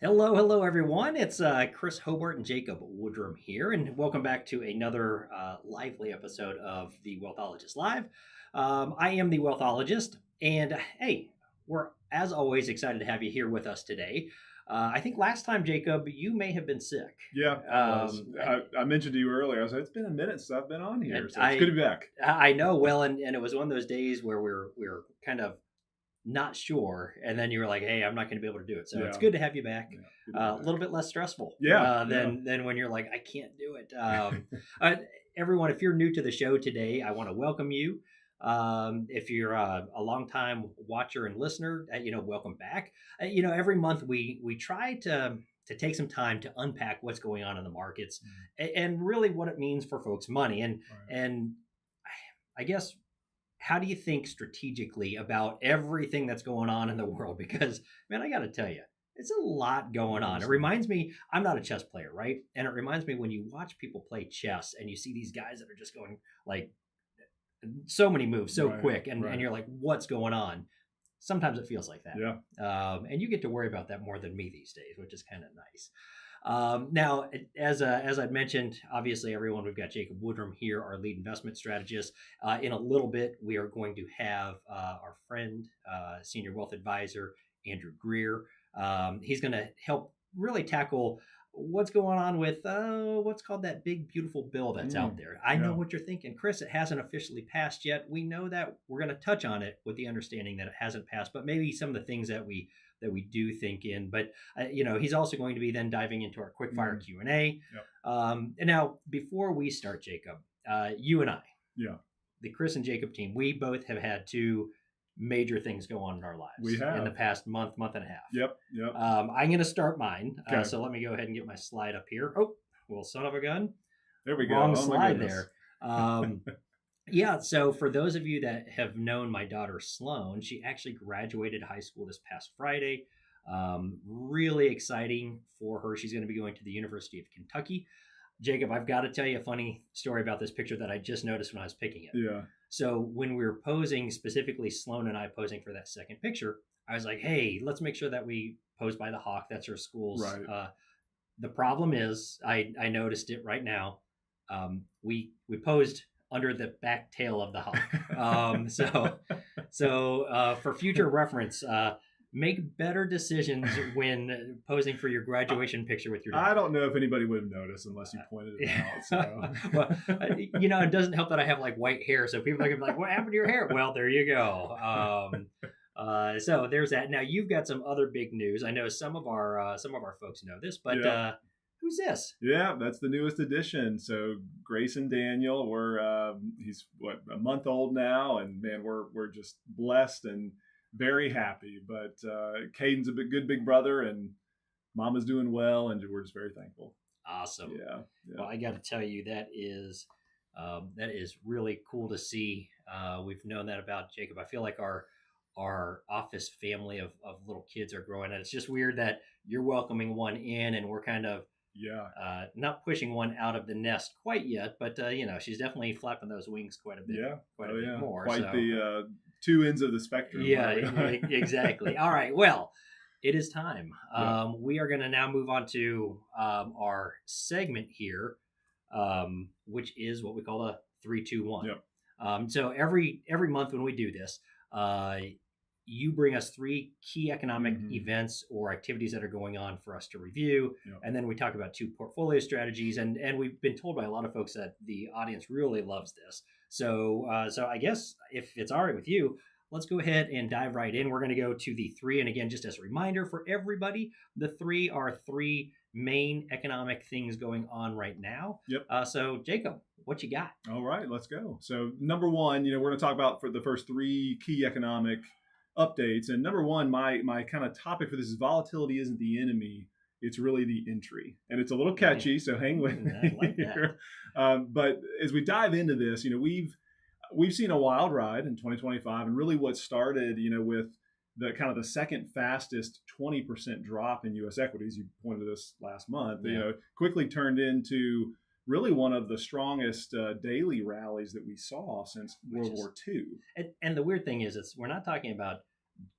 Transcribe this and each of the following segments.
Hello, everyone. It's Chris Hobart and Jacob Woodrum here, and welcome back to another lively episode of the Wealthologist Live. I am the Wealthologist, and hey, we're as always excited to have you here with us today. I think last time, Jacob, you may have been sick. Yeah, I was. I mentioned to you earlier. I was like, it's been a minute since I've been on here, And so it's good to be back. I know well, and it was one of those days where we were kind of not sure, and then you were like, "Hey, I'm not going to be able to do it." So it's Yeah, good to have you back. yeah, good to be A back. little bit less stressful, Yeah, yeah. than when you're like, "I can't do it." Uh, Everyone, if you're new to the show today, I want to welcome you. If you're a long time watcher and listener, welcome back. Every month we try to take some time to unpack what's going on in the markets and really what it means for folks' money. And Right. and I guess, how do you think strategically about everything that's going on in the world? Because, man, I got to tell you, it's a lot going on. It Seriously. reminds me, I'm not a chess player, right? And it reminds me when you watch people play chess and you see these guys that are just going like so many moves so Right, quick, and right. you're like, what's going on? Sometimes it feels like that. Yeah. And you get to worry about that more than me these days, which is kind of nice. Now, as I'd mentioned, obviously, everyone, we've got Jacob Woodrum here, our lead investment strategist. In a little bit, we are going to have our friend, senior wealth advisor, Andrew Greer. He's going to help really tackle what's going on with what's called that big, beautiful bill that's out there. I know Yeah. what you're thinking, Chris. It hasn't officially passed yet. We know that. We're going to touch on it with the understanding that it hasn't passed, but maybe some of the things that we do think in. But he's also going to be then diving into our quickfire Mm, Q&A. yep. And now, before we start, Jacob, you and I, Yeah. the Chris and Jacob team, we both have had two major things go on in our lives We in the have. past month and a half. Yep. Yep. I'm going to start mine. Okay. So let me go ahead and get my slide up here. Oh, well, son of a gun. There we go. Wrong Oh my slide goodness. there. Yeah, so for those of you that have known my daughter Sloan, she actually graduated high school this past Friday. Really exciting for her. She's going to be going to the University of Kentucky. Jacob, I've got to tell you a funny story about this picture that I just noticed when I was picking it. Yeah. So when we were posing, specifically Sloan and I posing for that second picture, I was like, "Hey, let's make sure that we pose by the hawk. That's our school's." Right. The problem is, I noticed it right now. We posed under the back tail of the hawk. So for future reference, make better decisions when posing for your graduation picture with your I daughter. don't know if anybody would have noticed unless you pointed it out. So. Well, it doesn't help that I have like white hair, so people are gonna be like, "What happened to your hair?" Well, there you go. So there's that. Now you've got some other big news. I know some of our folks know this, but Yeah. who's this? Yeah, that's the newest addition. So Grayson Daniel, he's what, a month old now, and man, we're just blessed and very happy. But Caden's a good big brother, and Mama's doing well, and we're just very thankful. Awesome. Yeah, yeah, Well, I got to tell you, that is really cool to see. We've known that about Jacob. I feel like our office family of little kids are growing, and it's just weird that you're welcoming one in, and we're kind of yeah, not pushing one out of the nest quite yet, but she's definitely flapping those wings quite a bit, yeah. quite Oh a bit yeah, more. quite So the two ends of the spectrum. yeah, Right? exactly. All right, well, it is time. Yeah. We are going to now move on to our segment here, which is what we call a 3-2-1. Yep. So every month when we do this, you bring us three key economic events or activities that are going on for us to review, Yep. and then we talk about two portfolio strategies. And we've been told by a lot of folks that the audience really loves this. So I guess if it's all right with you, let's go ahead and dive right in. We're going to go to the three, and again, just as a reminder for everybody, the three are three main economic things going on right now. Yep. So Jacob, what you got? All right, let's go. So number one, we're going to talk about for the first three key economic updates. And number one, my kind of topic for this is volatility isn't the enemy. It's really the entry. And it's a little catchy, so hang with me I like here. But as we dive into this, we've seen a wild ride in 2025, and really what started, with the kind of the second fastest 20% drop in U.S. equities. You pointed to this last month. Yeah. Quickly turned into really one of the strongest daily rallies that we saw since World War II. And the weird thing is, we're not talking about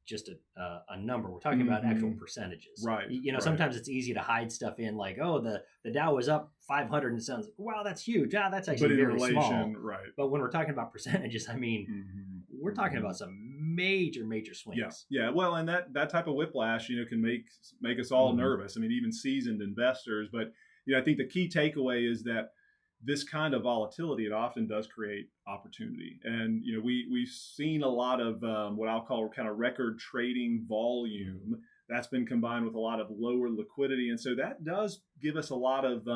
just a number. We're talking about actual percentages. Right. Sometimes it's easy to hide stuff in like, oh, the Dow was up 500 and it sounds like, wow, that's huge. That's actually very small. Right. But when we're talking about percentages, I mean, we're talking about some major swings. Yeah. Well, and that type of whiplash, can make us all nervous. I mean, even seasoned investors. But I think the key takeaway is that this kind of volatility, it often does create opportunity. And, we've seen a lot of what I'll call kind of record trading volume that's been combined with a lot of lower liquidity. And so that does give us a lot of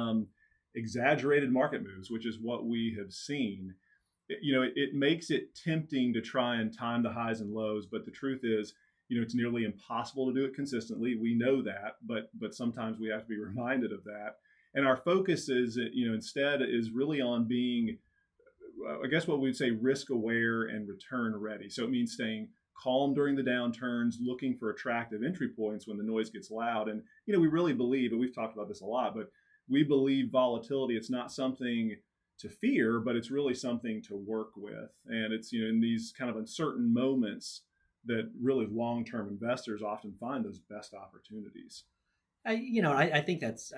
exaggerated market moves, which is what we have seen. It makes it tempting to try and time the highs and lows. But the truth is, it's nearly impossible to do it consistently. We know that, but sometimes we have to be reminded of that. And our focus is, instead is really on being, I guess what we'd say, risk aware and return ready. So it means staying calm during the downturns, looking for attractive entry points when the noise gets loud. And, we really believe, and we've talked about this a lot, but we believe volatility, it's not something to fear, but it's really something to work with. And it's, in these kind of uncertain moments that really long-term investors often find those best opportunities. I think that's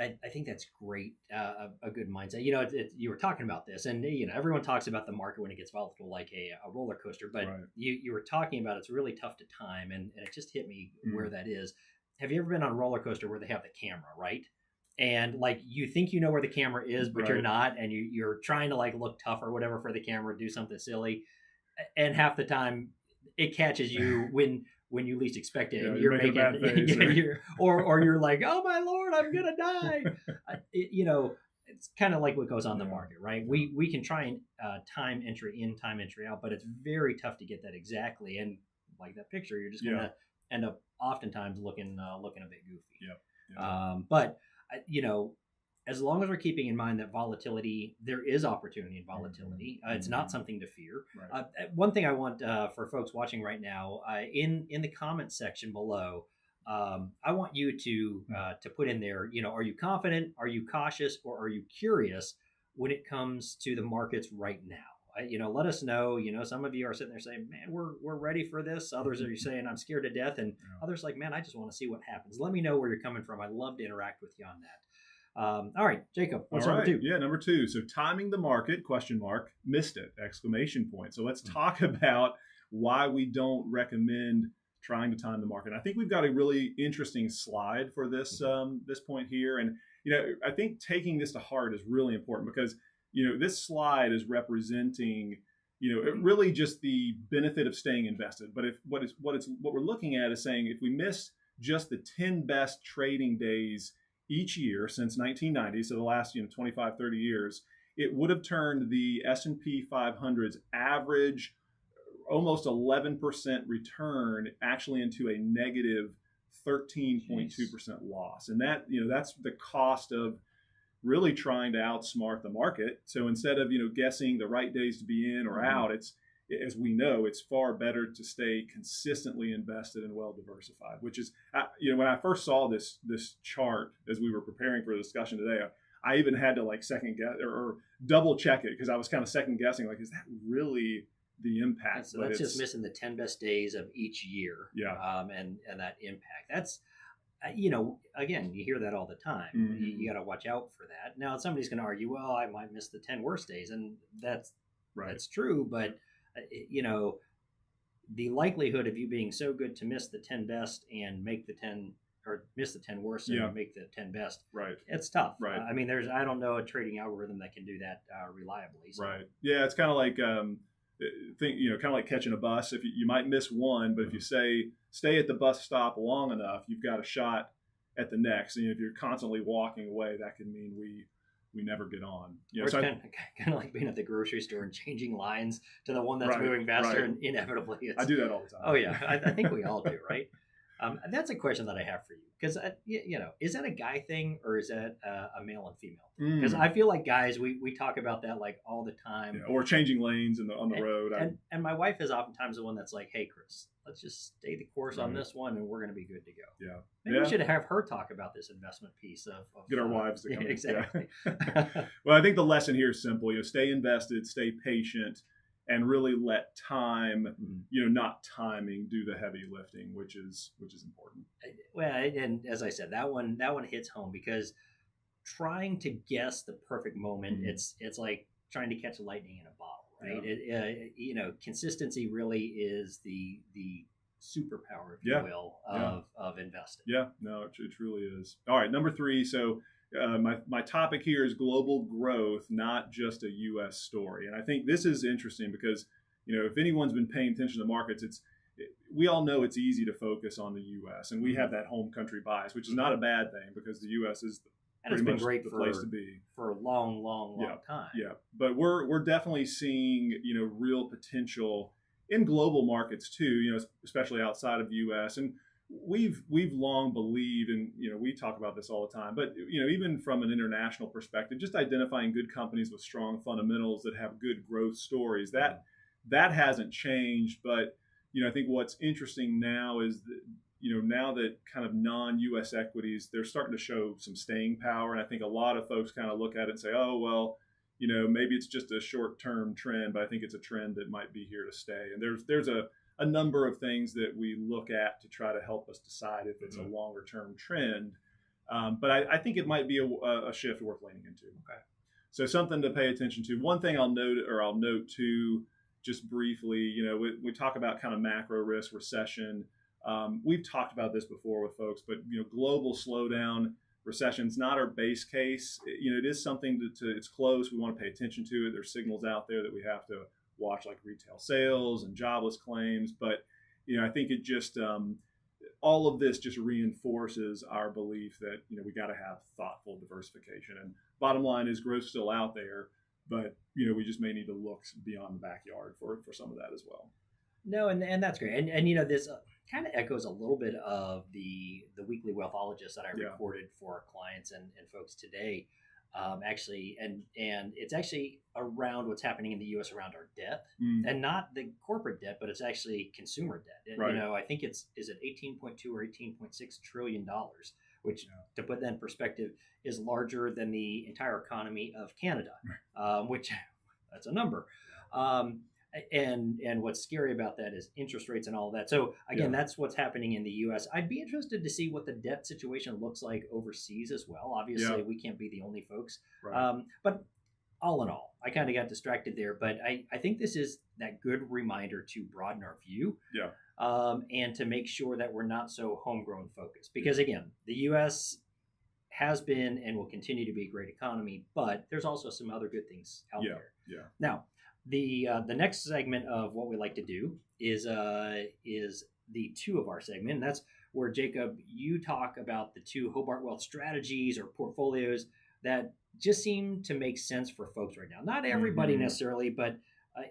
great. A good mindset. You were talking about this, and everyone talks about the market when it gets volatile, like a roller coaster. But you were talking about it's really tough to time, and it just hit me where that is. Have you ever been on a roller coaster where they have the camera, right? And like you think you know where the camera is, but you're not, and you're trying to like look tough or whatever for the camera, do something silly, and half the time it catches you when you least expect it, and you're making bad face, or you're like, oh my Lord, I'm gonna die. It's kind of like what goes on the market, right? We can try and time entry in, time entry out, but it's very tough to get that exactly. And like that picture, you're just gonna end up oftentimes looking a bit goofy. But as long as we're keeping in mind that volatility, there is opportunity in volatility. It's not something to fear. Right. One thing I want for folks watching right now, in the comments section below, I want you to put in there, are you confident, are you cautious, or are you curious when it comes to the markets right now? Let us know. Some of you are sitting there saying, man, we're ready for this. Others are saying, I'm scared to death. And others like, man, I just want to see what happens. Let me know where you're coming from. I'd love to interact with you on that. All right, Jacob, what's number two? Yeah, number two. So timing the market, ? Missed it, ! So let's talk about why we don't recommend trying to time the market. I think we've got a really interesting slide for this this point here. And, I think taking this to heart is really important because, this slide is representing, really just the benefit of staying invested. But what we're looking at is saying if we miss just the 10 best trading days each year since 1990, so the last 25, 30 years, it would have turned the S&P 500's average almost 11% return actually into a negative 13.2% loss. And that, that's the cost of really trying to outsmart the market. So instead of, guessing the right days to be in or out, as we know, it's far better to stay consistently invested and well diversified, which is, when I first saw this chart as we were preparing for the discussion today, I even had to like second guess or double check it because I was kind of second guessing, like, is that really the impact? So that's just missing the 10 best days of each year. And that impact. That's, again, you hear that all the time. You got to watch out for that. Now, somebody's going to argue, well, I might miss the 10 worst days. And that's true. But the likelihood of you being so good to miss the 10 best and make the 10 or miss the 10 worst and make the 10 best, it's tough. I mean, I don't know a trading algorithm that can do that reliably. So. Yeah, it's kind of like kind of like catching a bus. If you might miss one, but if you stay at the bus stop long enough, you've got a shot at the next. And if you're constantly walking away, that could mean we never get on. It's kind of like being at the grocery store and changing lines to the one that's moving faster, and inevitably I do that all the time. Oh yeah, I think we all do, right? That's a question that I have for you because is that a guy thing or is that a male and female? Because I feel like guys, we talk about that like all the time, or changing lanes on the road. And my wife is oftentimes the one that's like, hey Chris, let's just stay the course on this one and we're going to be good to go. Maybe we should have her talk about this investment piece of get our wives to come. Exactly. Well, I think the lesson here is simple. Stay invested, stay patient, and really let time, Mhm. not timing, do the heavy lifting, which is important. Well, and as I said, that one hits home because trying to guess the perfect moment, Mhm. it's like trying to catch lightning in a bottle, right? Yeah. Consistency really is the superpower, if you Yeah. will, Yeah. of investing. Yeah, no, it truly is. All right, number three. So my topic here is global growth, not just a U.S. story. And I think this is interesting because if anyone's been paying attention to the markets, we all know it's easy to focus on the U.S. and we have that home country bias, which is not a bad thing because the U.S. is And it's pretty been much great the place to be. for a long, long, Yeah, long time. yeah. But we're definitely seeing real potential in global markets too. Especially outside of the U.S. and we've long believed, and we talk about this all the time. But even from an international perspective, just identifying good companies with strong fundamentals that have good growth stories that hasn't changed. But I think what's interesting now is that now that kind of non-U.S. equities, they're starting to show some staying power. And I think a lot of folks kind of look at it and say, oh, well, maybe it's just a short-term trend, but I think it's a trend that might be here to stay. And there's a number of things that we look at to try to help us decide if it's a longer-term trend. But I think it might be a shift worth leaning into. Okay. So something to pay attention to. One thing I'll note too, just briefly, we talk about kind of macro risk, recession. We've talked about this before with folks, but global slowdown, recession's not our base case. It is something it's close. We want to pay attention to it. There's signals out there that we have to watch, like retail sales and jobless claims. But I think it just all of this just reinforces our belief that we got to have thoughtful diversification. And bottom line is growth's still out there, but we just may need to look beyond the backyard for some of that as well. No, and that's great. And this kind of echoes a little bit of the weekly Wealthologist that I recorded for our clients and folks today. Actually, and it's actually around what's happening in the U.S. around our debt, and not the corporate debt, but it's actually consumer debt. Right. I think is it 18.2 or 18.6 trillion dollars, which to put that in perspective is larger than the entire economy of Canada, which that's a number. And what's scary about that is interest rates and all of that. So again, that's what's happening in the U.S. I'd be interested to see what the debt situation looks like overseas as well. Obviously, we can't be the only folks. Right. But all in all, I kind of got distracted there. But I think this is that good reminder to broaden our view. Yeah. And to make sure that we're not so homegrown focused. Because again, the U.S. has been and will continue to be a great economy, but there's also some other good things out there. Yeah. Now, the next segment of what we like to do is the two of our segment. And that's where, Jacob, you talk about the two Hobart Wealth strategies or portfolios that just seem to make sense for folks right now. Not everybody necessarily, but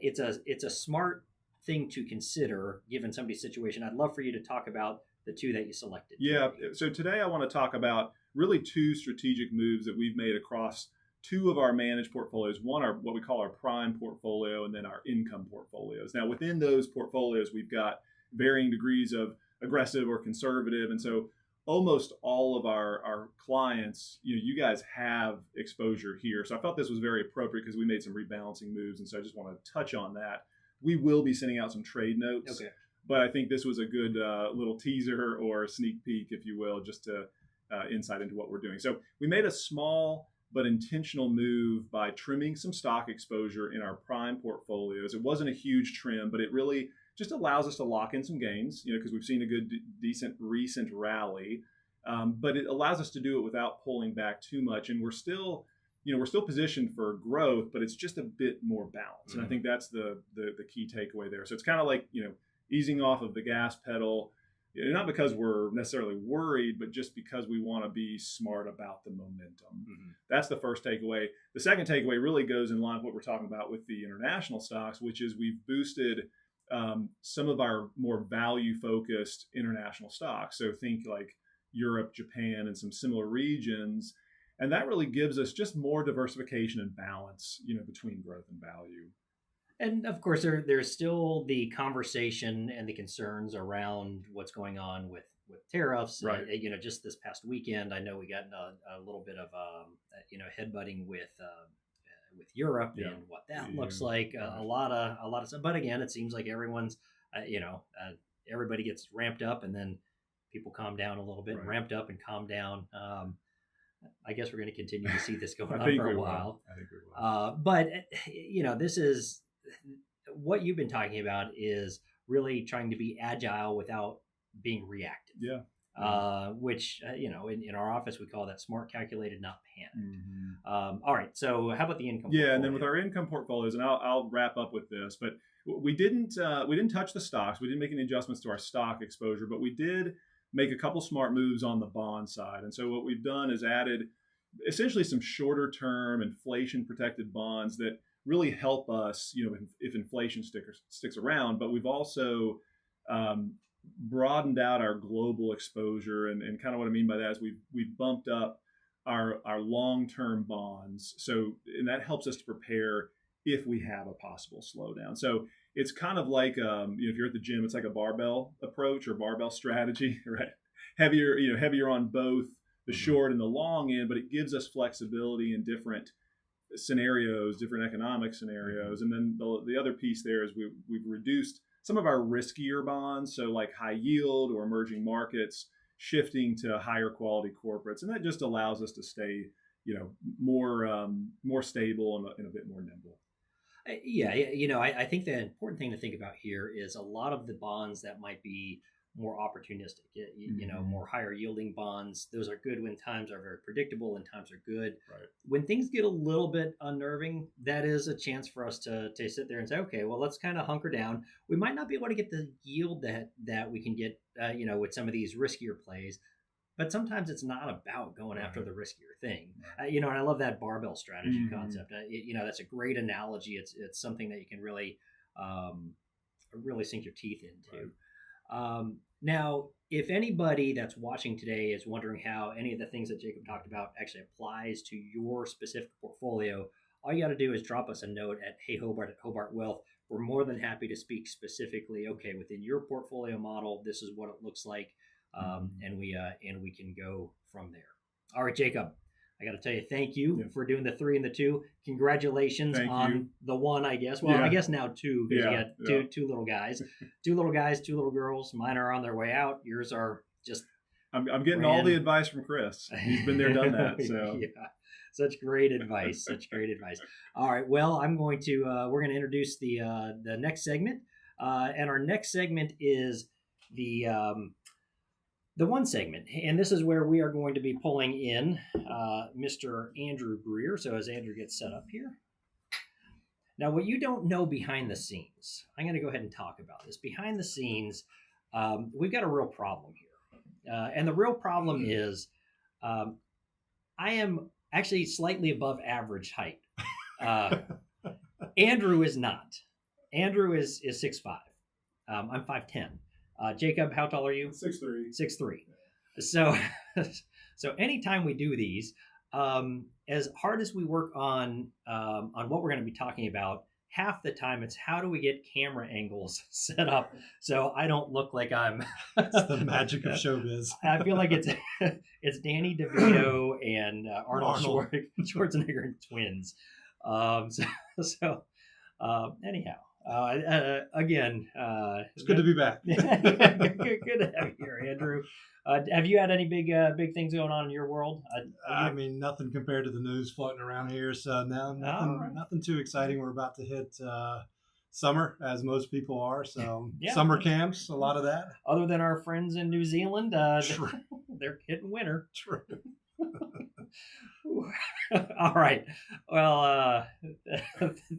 it's a smart thing to consider given somebody's situation. I'd love for you to talk about the two that you selected. Yeah. So today I want to talk about really two strategic moves that we've made across two of our managed portfolios. One are what we call our prime portfolio, and then our income portfolios. Now, within those portfolios, we've got varying degrees of aggressive or conservative. And so almost all of our clients, you guys have exposure here. So I felt this was very appropriate because we made some rebalancing moves. And so I just want to touch on that. We will be sending out some trade notes. Okay. But I think this was a good little teaser or a sneak peek, if you will, just to insight into what we're doing. So we made a small but intentional move by trimming some stock exposure in our prime portfolios. It wasn't a huge trim, but it really just allows us to lock in some gains, because we've seen a good, decent recent rally. But it allows us to do it without pulling back too much. And we're still positioned for growth, but it's just a bit more balanced. And I think that's the key takeaway there. So it's kind of like, easing off of the gas pedal, not because we're necessarily worried, but just because we want to be smart about the momentum. That's the first takeaway. The second takeaway really goes in line with what we're talking about with the international stocks, which is we've boosted some of our more value-focused international stocks. So think like Europe, Japan, and some similar regions. And that really gives us just more diversification and balance, between growth and value. And of course, there's still the conversation and the concerns around what's going on with tariffs. Right. Just this past weekend, I know we got a little bit of headbutting with with Europe and what that looks like. A lot of stuff. But again, it seems like everyone's, everybody gets ramped up and then people calm down a little bit, ramped up and calm down. I guess we're going to continue to see this going on for a while. I think we will. But this is what you've been talking about, is really trying to be agile without being reactive. Yeah. Which in our office we call that smart, calculated, not panicked. All right, so how about the income portfolio? And then with our income portfolios, and I'll wrap up with this, but we didn't touch the stocks. We didn't make any adjustments to our stock exposure, but we did make a couple smart moves on the bond side. And so what we've done is added essentially some shorter term inflation protected bonds that really help us, if inflation sticks around. But we've also broadened out our global exposure, and kind of what I mean by that is we've bumped up our long-term bonds. So, and that helps us to prepare if we have a possible slowdown. So it's kind of like, if you're at the gym, it's like a barbell approach or barbell strategy, right? Heavier on both the short and the long end, but it gives us flexibility in different scenarios, different economic scenarios. And then the other piece there is we've reduced some of our riskier bonds, so like high yield or emerging markets, shifting to higher quality corporates, and that just allows us to stay, more stable and a bit more nimble. Yeah, I think the important thing to think about here is a lot of the bonds that might be more opportunistic, more higher yielding bonds. Those are good when times are very predictable and times are good. Right. When things get a little bit unnerving, that is a chance for us to sit there and say, okay, well, let's kind of hunker down. We might not be able to get the yield that we can get, with some of these riskier plays. But sometimes it's not about going after the riskier thing, and I love that barbell strategy concept. That's a great analogy. It's something that you can really, really sink your teeth into. Right. Now, if anybody that's watching today is wondering how any of the things that Jacob talked about actually applies to your specific portfolio, all you got to do is drop us a note at HeyHobart Wealth. We're more than happy to speak specifically. Okay, within your portfolio model, this is what it looks like. And we can go from there. All right, Jacob, I got to tell you, thank you for doing the 3 and the 2. Congratulations on the 1, I guess. Well, I guess now 2, because you got two little guys, 2 little guys, 2 little girls. Mine are on their way out. Yours are just. I'm getting all the advice from Chris. He's been there, done that. So such great advice. Such great advice. All right. Well, we're going to introduce the next segment, and our next segment is the 1 segment, and this is where we are going to be pulling in Mr. Andrew Greer. So as Andrew gets set up here. Now, what you don't know behind the scenes, I'm going to go ahead and talk about this. Behind the scenes, we've got a real problem here. And the real problem is I am actually slightly above average height. Andrew is not. Andrew is 6'5". I'm 5'10". Jacob, how tall are you? 6'3". 6'3". So anytime we do these, as hard as we work on what we're going to be talking about, half the time it's how do we get camera angles set up so I don't look like I'm. It's the magic of showbiz. I feel like it's Danny DeVito and Arnold Schwarzenegger and twins. Anyhow. Again, it's good to be back. Good to have you here, Andrew. Have you had any big things going on in your world? I mean, nothing compared to the news floating around here. So no, nothing too exciting. We're about to hit summer, as most people are. So summer camps, a lot of that. Other than our friends in New Zealand, they're hitting winter. True. All right. Well,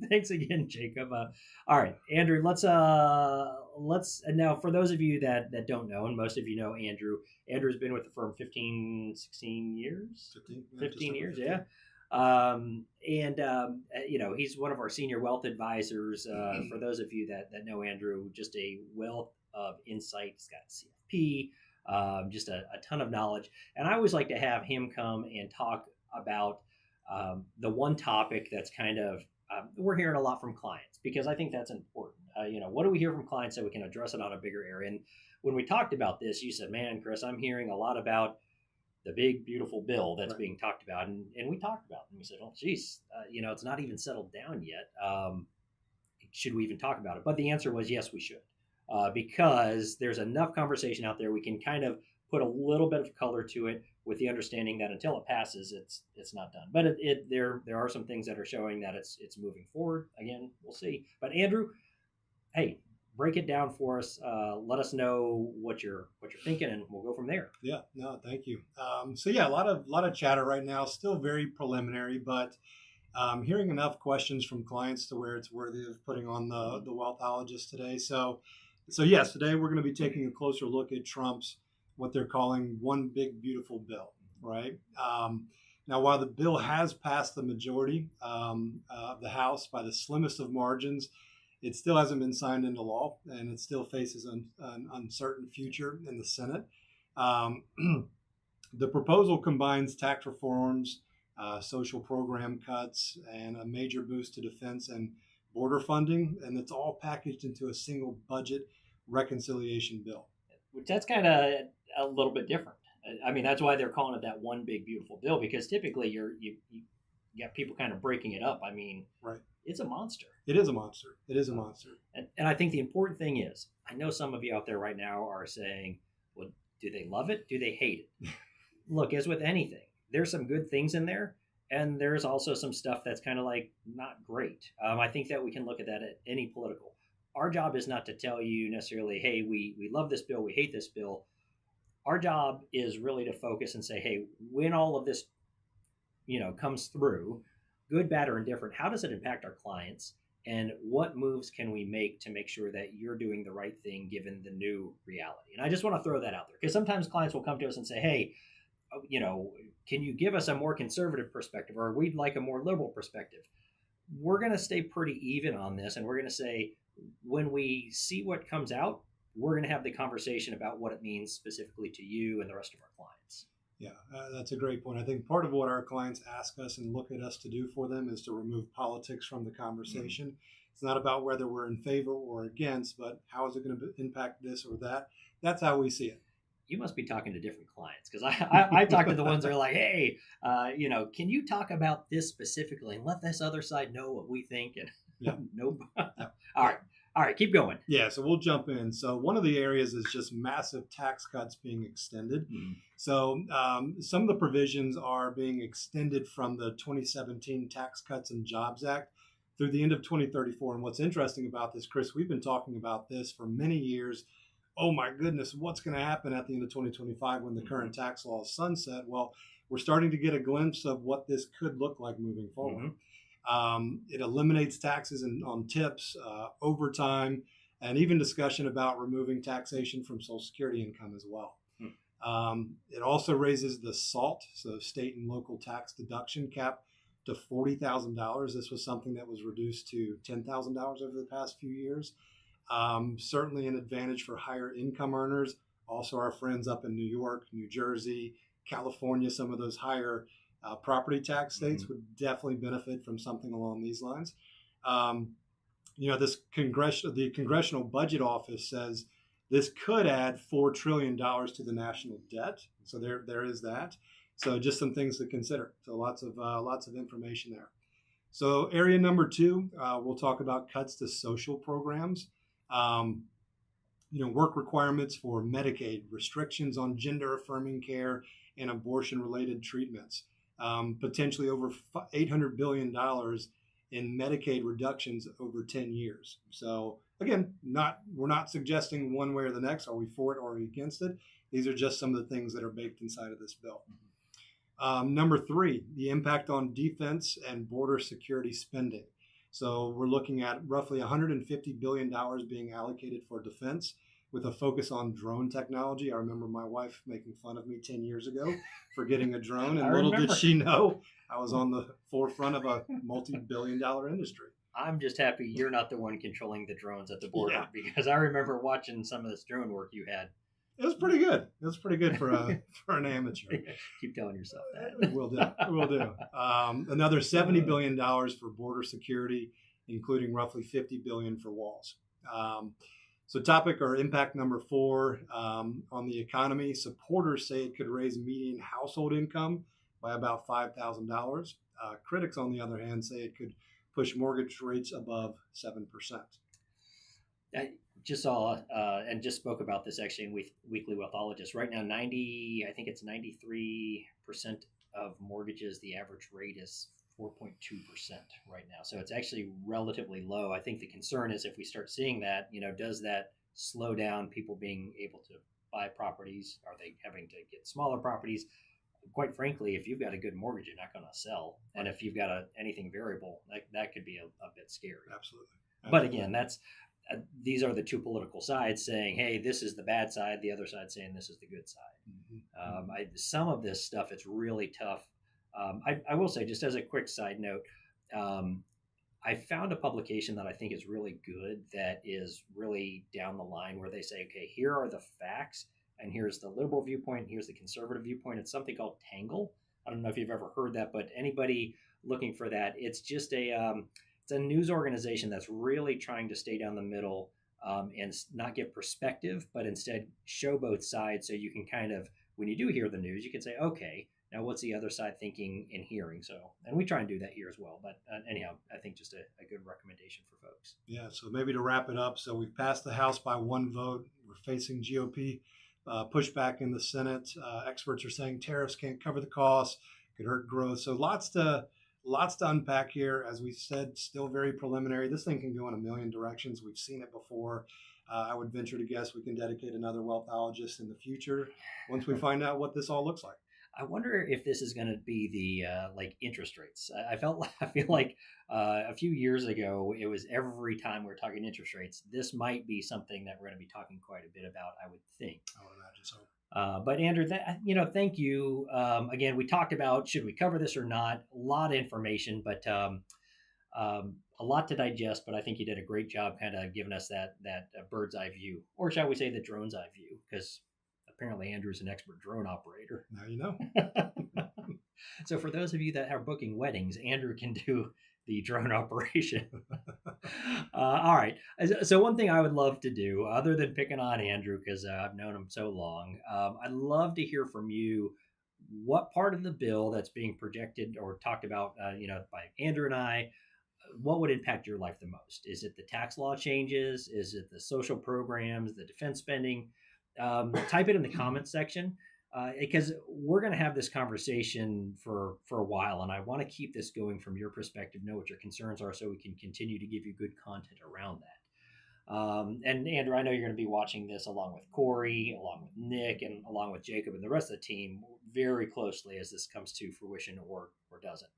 thanks again, Jacob. All right, Andrew, let's now, for those of you that don't know, and most of you know Andrew. Andrew's been with the firm 16 years. 15 years, yeah. He's one of our senior wealth advisors. For those of you that know Andrew, just a wealth of insight. He's got a CFP, just a ton of knowledge. And I always like to have him come and talk about the one topic that's kind of, we're hearing a lot from clients, because I think that's important. What do we hear from clients so we can address it on a bigger area? And when we talked about this, you said, man, Chris, I'm hearing a lot about the big beautiful bill that's being talked about, and we talked about it, and we said, oh geez, it's not even settled down yet. Should we even talk about it? But the answer was yes, we should, because there's enough conversation out there. We can kind of put a little bit of color to it with the understanding that until it passes, it's not done. But there are some things that are showing that it's moving forward. Again, we'll see. But Andrew, hey, break it down for us. Let us know what you're thinking, and we'll go from there. Yeah, no, thank you. So yeah, a lot of chatter right now, still very preliminary, but hearing enough questions from clients to where it's worthy of putting on the Wealthologist today. So yes, today we're going to be taking a closer look at Trump's what they're calling one big beautiful bill, right? Now, while the bill has passed the majority of the House by the slimmest of margins, it still hasn't been signed into law, and it still faces an uncertain future in the Senate. The proposal combines tax reforms, social program cuts, and a major boost to defense and border funding, and it's all packaged into a single budget reconciliation bill. That's kind of a little bit different. I mean, that's why they're calling it that one big beautiful bill, because typically you got people kind of breaking it up. I mean, right. It's a monster. It is a monster. It is a monster. And I think the important thing is, I know some of you out there right now are saying, well, do they love it? Do they hate it? Look, as with anything, there's some good things in there, and there's also some stuff that's kind of like not great. I think that we can look at that at any political. Our job is not to tell you necessarily, hey, we love this bill, we hate this bill. Our job is really to focus and say, hey, when all of this, comes through, good, bad, or indifferent, how does it impact our clients? And what moves can we make to make sure that you're doing the right thing given the new reality? And I just want to throw that out there, because sometimes clients will come to us and say, hey, can you give us a more conservative perspective, or we'd like a more liberal perspective? We're going to stay pretty even on this, and we're going to say, when we see what comes out, we're going to have the conversation about what it means specifically to you and the rest of our clients. Yeah, that's a great point. I think part of what our clients ask us and look at us to do for them is to remove politics from the conversation. Mm-hmm. It's not about whether we're in favor or against, but how is it going to impact this or that? That's how we see it. You must be talking to different clients, because I talk to the ones that are like, hey, can you talk about this specifically and let this other side know what we think? And yeah. Nope. All right, keep going. Yeah, so we'll jump in. So one of the areas is just massive tax cuts being extended. Mm-hmm. So some of the provisions are being extended from the 2017 Tax Cuts and Jobs Act through the end of 2034. And what's interesting about this, Chris, we've been talking about this for many years. Oh my goodness, what's going to happen at the end of 2025 when the current tax law is sunset? Well, we're starting to get a glimpse of what this could look like moving forward. Mm-hmm. It eliminates taxes on tips, overtime, and even discussion about removing taxation from Social Security income as well. It also raises the SALT, so state and local tax deduction cap, to $40,000. This was something that was reduced to $10,000 over the past few years. Certainly an advantage for higher income earners. Also our friends up in New York, New Jersey, California, some of those higher property tax states mm-hmm. would definitely benefit from something along these lines. The Congressional Budget Office says this could add $4 trillion to the national debt. So there is that. So just some things to consider. So lots of information there. So area number 2, we'll talk about cuts to social programs. Work requirements for Medicaid, restrictions on gender-affirming care and abortion-related treatments. Potentially over $800 billion in Medicaid reductions over 10 years. So again, we're not suggesting one way or the next. Are we for it or are we against it? These are just some of the things that are baked inside of this bill. Number 3, the impact on defense and border security spending. So we're looking at roughly $150 billion being allocated for defense, with a focus on drone technology. I remember my wife making fun of me 10 years ago for getting a drone, and little did she know I was on the forefront of a multi-billion-dollar industry. I'm just happy you're not the one controlling the drones at the border, because I remember watching some of this drone work you had. It was pretty good. It was pretty good for an amateur. Keep telling yourself that. Will do. Another $70 billion for border security, including roughly $50 billion for walls. So topic or impact number 4 on the economy. Supporters say it could raise median household income by about $5,000. Critics, on the other hand, say it could push mortgage rates above 7%. I just saw and just spoke about this actually in Weekly Wealthologist. Right now, I think it's 93% of mortgages, the average rate is 4.2% right now. So it's actually relatively low. I think the concern is if we start seeing that, does that slow down people being able to buy properties? Are they having to get smaller properties? Quite frankly, if you've got a good mortgage, you're not going to sell. And if you've got anything variable, that could be a bit scary. Absolutely. But again, these are the two political sides saying, hey, this is the bad side. The other side saying this is the good side. Some of this stuff, it's really tough. I will say, just as a quick side note, I found a publication that I think is really good that is really down the line where they say, okay, here are the facts and here's the liberal viewpoint, and here's the conservative viewpoint. It's something called Tangle. I don't know if you've ever heard that, but anybody looking for that, it's just it's a news organization that's really trying to stay down the middle and not give perspective, but instead show both sides so you can kind of, when you do hear the news, you can say, okay, now what's the other side thinking and hearing? So, and we try and do that here as well. But anyhow, I think just a good recommendation for folks. Yeah, so maybe to wrap it up, so we've passed the House by 1 vote. We're facing GOP pushback in the Senate. Experts are saying tariffs can't cover the costs, could hurt growth. So lots to unpack here. As we said, still very preliminary. This thing can go in a million directions. We've seen it before. I would venture to guess we can dedicate another Wealthologist in the future once we find out what this all looks like. I wonder if this is going to be the like interest rates. I feel like a few years ago, it was every time we were talking interest rates. This might be something that we're going to be talking quite a bit about, I would think. I would imagine so. But Andrew, thank you. Again, we talked about should we cover this or not. A lot of information, but a lot to digest. But I think you did a great job, kind of giving us that bird's eye view, or shall we say the drone's eye view, because apparently Andrew's an expert drone operator. Now you know. So for those of you that are booking weddings, Andrew can do the drone operation. All right. So one thing I would love to do, other than picking on Andrew, because I've known him so long, I'd love to hear from you what part of the bill that's being projected or talked about, by Andrew and I, what would impact your life the most? Is it the tax law changes? Is it the social programs, the defense spending? Type it in the comments section because we're going to have this conversation for a while, and I want to keep this going from your perspective, know what your concerns are so we can continue to give you good content around that. And Andrew, I know you're going to be watching this along with Corey, along with Nick, and along with Jacob and the rest of the team very closely as this comes to fruition or doesn't.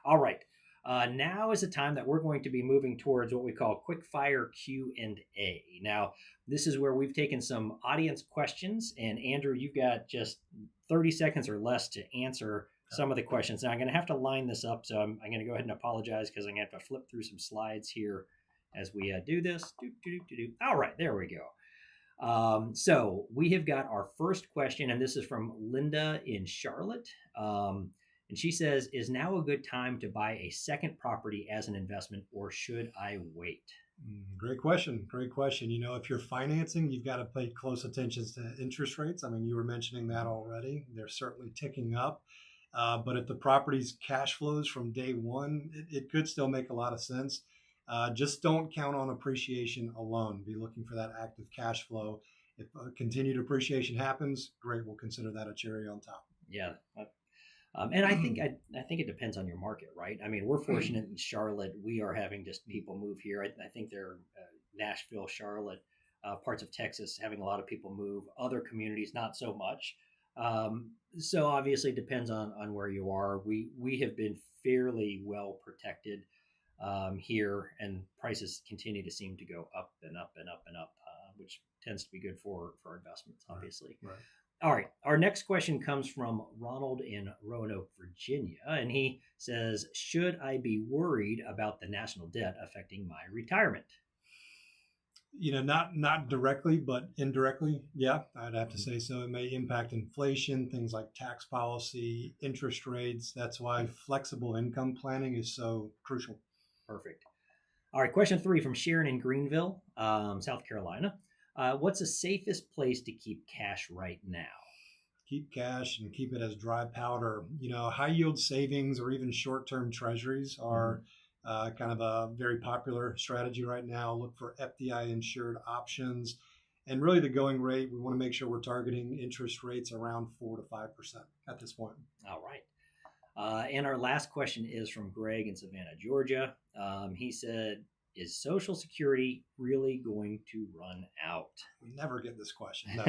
All right. Now is the time that we're going to be moving towards what we call Quickfire Q&A. Now, this is where we've taken some audience questions, and Andrew, you've got just 30 seconds or less to answer some of the questions. Now, I'm going to have to line this up, so I'm going to go ahead and apologize because I'm going to have to flip through some slides here as we do this. All right, there we go. So we have got our first question, and this is from Linda in Charlotte. And she says, is now a good time to buy a second property as an investment, or should I wait? Great question. If you're financing, you've got to pay close attention to interest rates. I mean, you were mentioning that already. They're certainly ticking up. But if the property's cash flows from day one, it could still make a lot of sense. Just don't count on appreciation alone. Be looking for that active cash flow. If continued appreciation happens, great. We'll consider that a cherry on top. Yeah. And I think it depends on your market, right? I mean, we're fortunate in Charlotte. We are having just people move here. I think they're Nashville, Charlotte, parts of Texas, having a lot of people move. Other communities, not so much. So obviously, it depends on where you are. We have been fairly well protected here, and prices continue to seem to go up and up and up and up, which tends to be good for investments, obviously. Right. All right. Our next question comes from Ronald in Roanoke, Virginia. And he says, should I be worried about the national debt affecting my retirement? Not directly, but indirectly. Yeah, I'd have to say so. It may impact inflation, things like tax policy, interest rates. That's why flexible income planning is so crucial. Perfect. All right. Question 3 from Sharon in Greenville, South Carolina. What's the safest place to keep cash right now? Keep cash and keep it as dry powder. High yield savings or even short term treasuries are kind of a very popular strategy right now. Look for FDI insured options. And really, the going rate, we want to make sure we're targeting interest rates around 4 to 5% at this point. All right. And our last question is from Greg in Savannah, Georgia. He said, is Social Security really going to run out? We never get this question. No.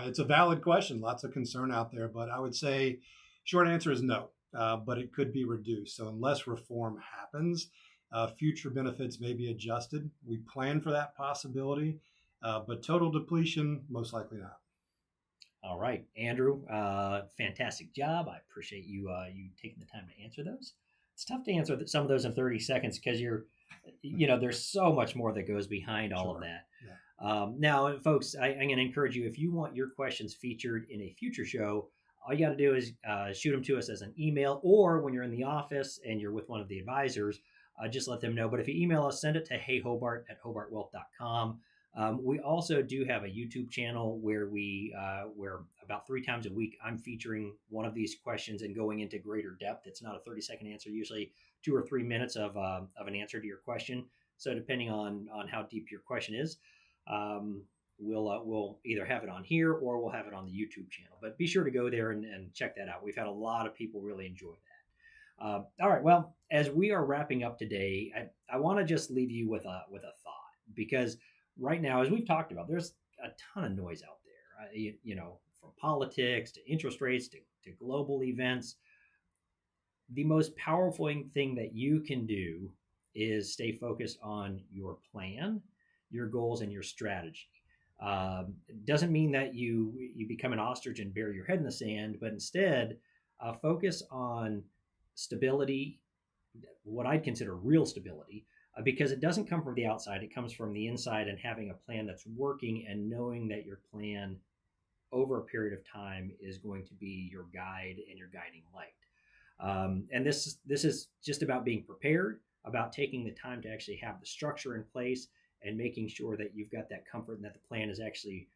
It's a valid question. Lots of concern out there, but I would say short answer is no, but it could be reduced. So unless reform happens, future benefits may be adjusted. We plan for that possibility, but total depletion, most likely not. All right, Andrew, fantastic job. I appreciate you taking the time to answer those. It's tough to answer some of those in 30 seconds because there's so much more that goes behind all of that. Yeah. Now, folks, I'm going to encourage you, if you want your questions featured in a future show, all you got to do is shoot them to us as an email, or when you're in the office and you're with one of the advisors, just let them know. But if you email us, send it to heyhobart@hobartwealth.com. We also do have a YouTube channel where where about 3 times a week, I'm featuring one of these questions and going into greater depth. It's not a 30-second answer, usually 2 or 3 minutes of an answer to your question. So depending on how deep your question is, we'll either have it on here or we'll have it on the YouTube channel. But be sure to go there and check that out. We've had a lot of people really enjoy that. All right. Well, as we are wrapping up today, I want to just leave you with a thought, because right now, as we've talked about, there's a ton of noise out there, from politics to interest rates to global events. The most powerful thing that you can do is stay focused on your plan, your goals, and your strategy. It doesn't mean that you become an ostrich and bury your head in the sand, but instead focus on stability, what I'd consider real stability, because it doesn't come from the outside. It comes from the inside, and having a plan that's working and knowing that your plan over a period of time is going to be your guide and your guiding light. And this is just about being prepared, about taking the time to actually have the structure in place and making sure that you've got that comfort and that the plan is actually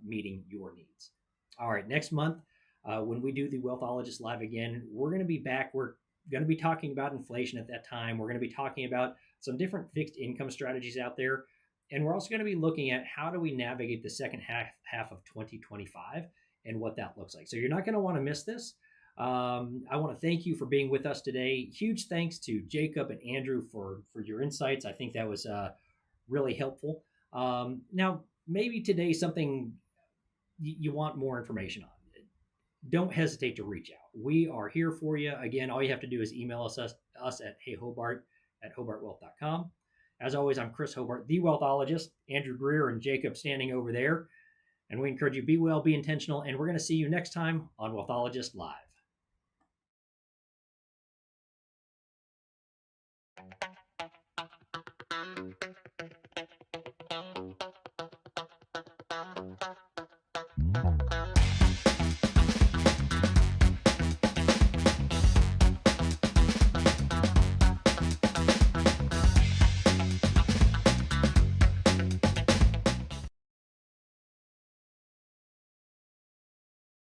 meeting your needs. All right, next month, when we do the Wealthologist Live again, we're going to be back. We're going to be talking about inflation at that time. We're going to be talking about some different fixed income strategies out there. And we're also going to be looking at how do we navigate the second half of 2025 and what that looks like. So you're not going to want to miss this. I want to thank you for being with us today. Huge thanks to Jacob and Andrew for your insights. I think that was really helpful. Now, maybe today something you want more information on. Don't hesitate to reach out. We are here for you. Again, all you have to do is email us at heyhobart@hobartwealth.com. As always, I'm Chris Hobart, the Wealthologist, Andrew Greer and Jacob standing over there. And we encourage you, be well, be intentional, and we're going to see you next time on Wealthologist Live.